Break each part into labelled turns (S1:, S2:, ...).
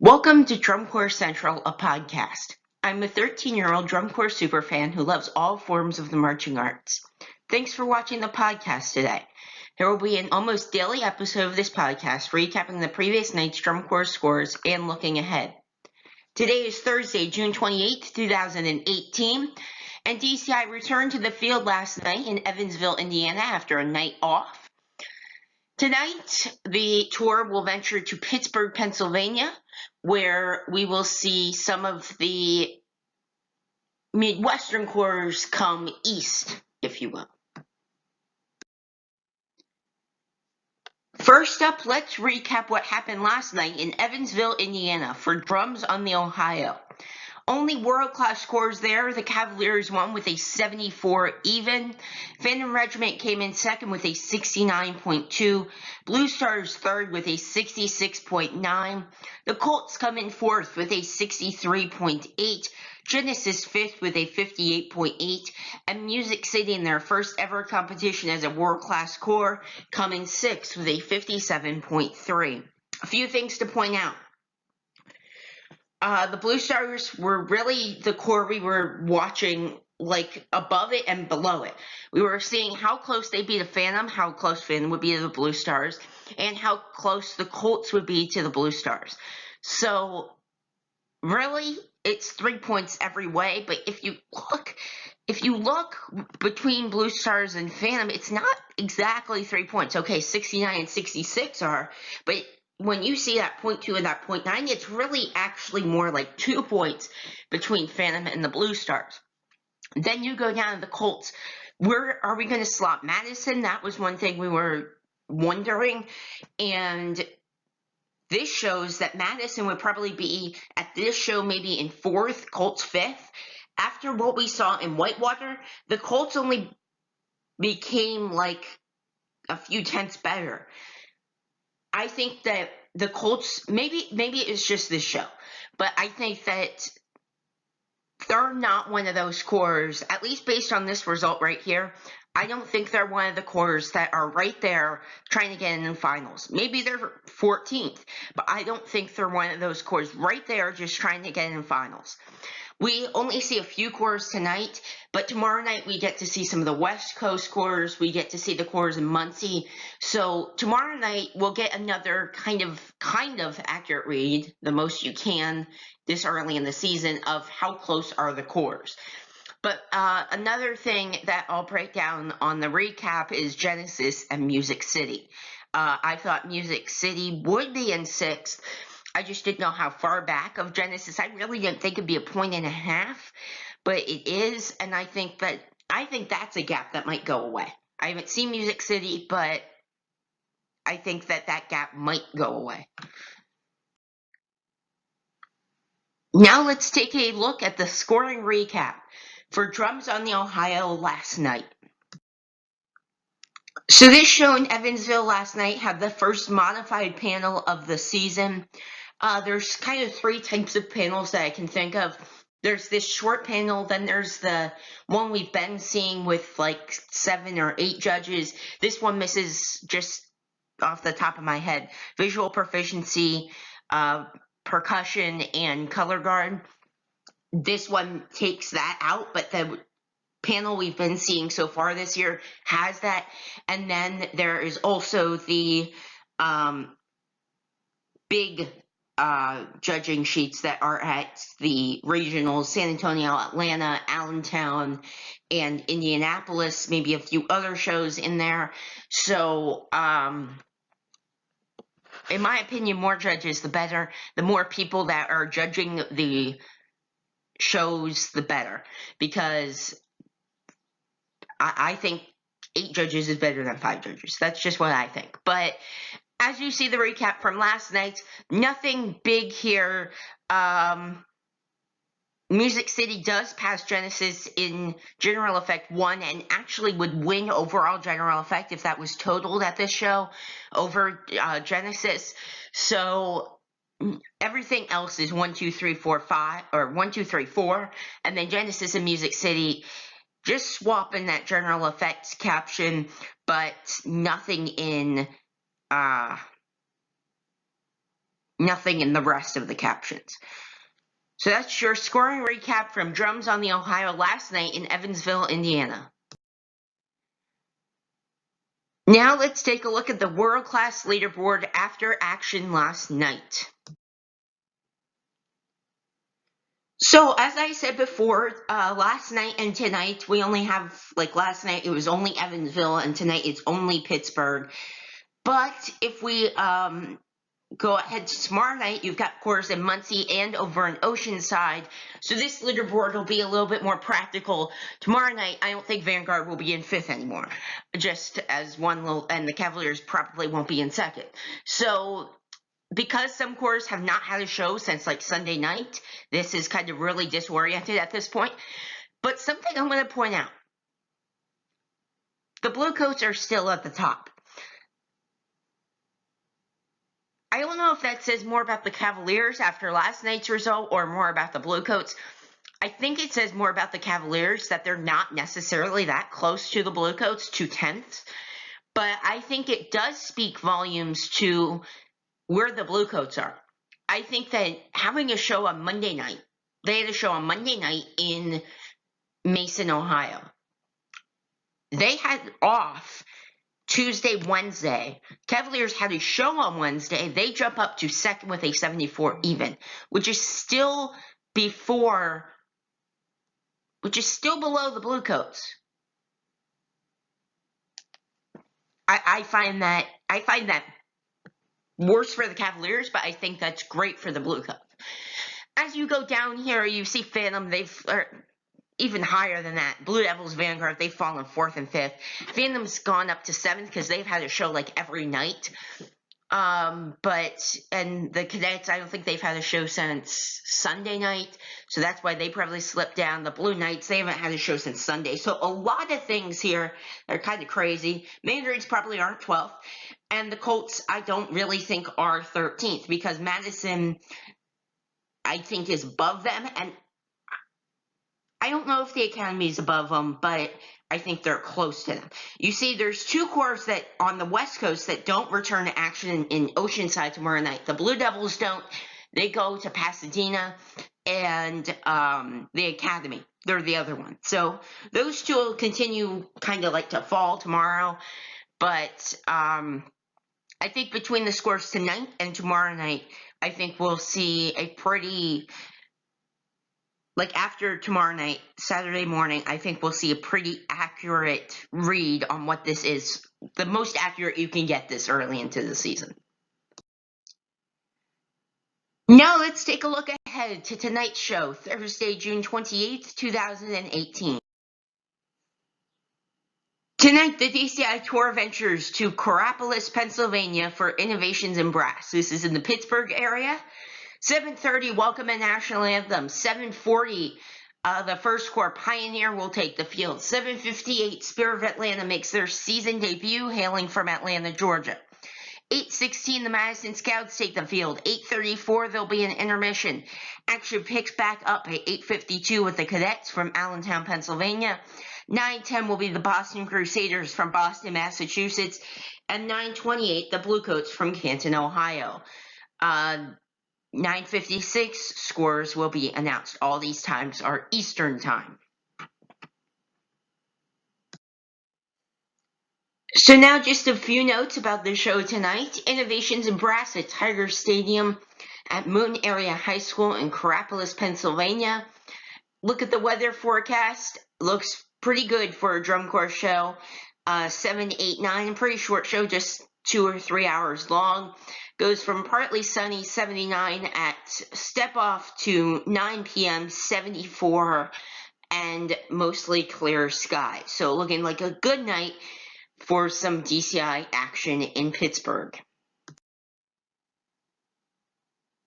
S1: Welcome to Drum Corps Central, a podcast. I'm a 13-year-old drum corps superfan who loves all forms of the marching arts. Thanks for watching the podcast today. There will be an almost daily episode of this podcast recapping the previous night's drum corps scores and looking ahead. Today is Thursday, June 28, 2018, and DCI returned to the field last night in Evansville, Indiana after a night off. Tonight, the tour will venture to Pittsburgh, Pennsylvania, where we will see some of the Midwestern corps come east, if you will. First up, let's recap what happened last night in Evansville, Indiana for Drums on the Ohio. Only world-class scores there. The Cavaliers won with a 74 even. Phantom Regiment came in second with a 69.2. Blue Stars third with a 66.9. The Colts come in fourth with a 63.8. Genesis fifth with a 58.8. And Music City in their first ever competition as a world-class corps come in sixth with a 57.3. A few things to point out. The Blue Stars were really the corps we were watching, like, above it and below it. We were seeing how close they'd be to Phantom, how close Phantom would be to the Blue Stars, and how close the Colts would be to the Blue Stars. So, really, it's 3 points every way, but if you look between Blue Stars and Phantom, it's not exactly 3 points. Okay, 69 and 66 are, but when you see that 0.2 and that 0.9, it's really actually more like 2 points between Phantom and the Blue Stars. Then you go down to the Colts. Where are we going to slot Madison? That was one thing we were wondering. And this shows that Madison would probably be at this show maybe in fourth, Colts fifth. After what we saw in Whitewater, the Colts only became like a few tenths better. I think that the Colts, maybe it's just this show, but I think that they're not one of those corps, at least based on this result right here. I don't think they're one of the corps that are right there trying to get in the finals. Maybe they're 14th, but I don't think they're one of those corps right there just trying to get in the finals. We only see a few corps tonight, but tomorrow night we get to see some of the West Coast corps. We get to see the corps in Muncie. So tomorrow night we'll get another kind of accurate read, the most you can this early in the season, of how close are the corps. But another thing that I'll break down on the recap is Genesis and Music City. I thought Music City would be in sixth. I just didn't know how far back of Genesis. I really didn't think it'd be a 1.5, but it is, and I think that's a gap that might go away. I haven't seen Music City, but I think that gap might go away. Now let's take a look at the scoring recap for Drums on the Ohio last night. So this show in Evansville last night had the first modified panel of the season. There's kind of three types of panels that I can think of. There's this short panel, then there's the one we've been seeing with like 7 or 8 judges. This one misses, just off the top of my head, visual proficiency, percussion, and color guard. This one takes that out, but the panel we've been seeing so far this year has that. And then there is also the big judging sheets that are at the regionals: San Antonio, Atlanta, Allentown, and Indianapolis, maybe a few other shows in there. So in my opinion, more judges the better. The more people that are judging the shows, the better, because I think 8 judges is better than 5 judges. That's just what I think. But as you see the recap from last night, nothing big here. Music City does pass Genesis in general effect 1 and actually would win overall general effect if that was totaled at this show over Genesis. So everything else is 1, 2, 3, 4, 5, or 1, 2, 3, 4, and then Genesis and Music City just swapping that general effects caption, but nothing in nothing in the rest of the captions. So that's your scoring recap from Drums on the Ohio last night in Evansville, Indiana. Now let's take a look at the world-class leaderboard after action last night. So as I said before, last night and tonight, we only have, like last night, it was only Evansville, and tonight it's only Pittsburgh. But if we go ahead to tomorrow night, you've got course in Muncie and over in Oceanside. So this leaderboard will be a little bit more practical. Tomorrow night, I don't think Vanguard will be in 5th anymore. Just as one little, and the Cavaliers probably won't be in 2nd. So because some courses have not had a show since like Sunday night, this is kind of really disoriented at this point. But something I'm going to point out. The Bluecoats are still at the top. I don't know if that says more about the Cavaliers after last night's result or more about the Bluecoats. I think it says more about the Cavaliers that they're not necessarily that close to the Bluecoats, 2/10. But I think it does speak volumes to where the Bluecoats are. I think that having a show on Monday night, they had a show on Monday night in Mason, Ohio. They had off Tuesday, Wednesday. Cavaliers had a show on Wednesday. They jump up to 2nd with a 74 even, which is still below the Bluecoats. I find that worse for the Cavaliers, but I think that's great for the Bluecoats. As you go down here, you see Phantom. Even higher than that. Blue Devils, Vanguard, they've fallen 4th and 5th. Phantom's gone up to 7th because they've had a show like every night. And the Cadets, I don't think they've had a show since Sunday night, so that's why they probably slipped down. The Blue Knights, they haven't had a show since Sunday. So a lot of things here are kind of crazy. Mandarins probably aren't 12th, and the Colts, I don't really think are 13th because Madison, I think, is above them, and I don't know if the Academy is above them, but I think they're close to them. You see, there's 2 corps that on the West Coast that don't return to action in Oceanside tomorrow night. The Blue Devils don't. They go to Pasadena, and the Academy. They're the other one. So those 2 will continue kind of like to fall tomorrow. But I think between the scores tonight and tomorrow night, I think we'll see a pretty... Like after tomorrow night, Saturday morning, I think we'll see a pretty accurate read on what this is. The most accurate you can get this early into the season. Now let's take a look ahead to tonight's show, Thursday, June 28th, 2018. Tonight, the DCI Tour ventures to Coraopolis, Pennsylvania for Innovations in Brass. This is in the Pittsburgh area. 7:30, welcome and national anthem. 7:40, the first corps Pioneer will take the field. 7:58, Spirit of Atlanta makes their season debut, hailing from Atlanta, Georgia. 8:16, the Madison Scouts take the field. 8:34, there'll be an intermission. Action picks back up at 8:52 with the Cadets from Allentown, Pennsylvania. 9:10 will be the Boston Crusaders from Boston, Massachusetts. And 9:28, the Bluecoats from Canton, Ohio. 9:56 scores will be announced. All these times are Eastern time. So now just a few notes about the show tonight. Innovations in Brass at Tiger Stadium at Moon Area High School in Coraopolis, Pennsylvania. Look at the weather forecast. Looks pretty good for a drum corps show. 7, 8, 9, pretty short show, just 2 or 3 hours long. Goes from partly sunny, 79 at step off to 9 p.m., 74, and mostly clear sky. So looking like a good night for some DCI action in Pittsburgh.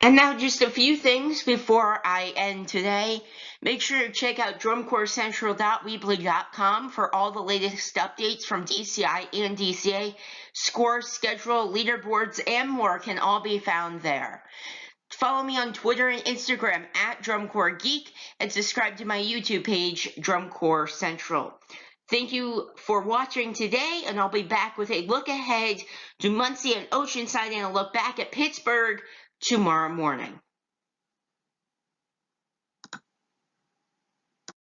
S1: And now just a few things before I end today. Make sure to check out drumcorpscentral.weebly.com for all the latest updates from DCI and DCA. Score, schedule, leaderboards, and more can all be found there. Follow me on Twitter and Instagram at DrumCorpsGeek and subscribe to my YouTube page, Drum Corps Central. Thank you for watching today, and I'll be back with a look ahead to Muncie and Oceanside and a look back at Pittsburgh tomorrow morning.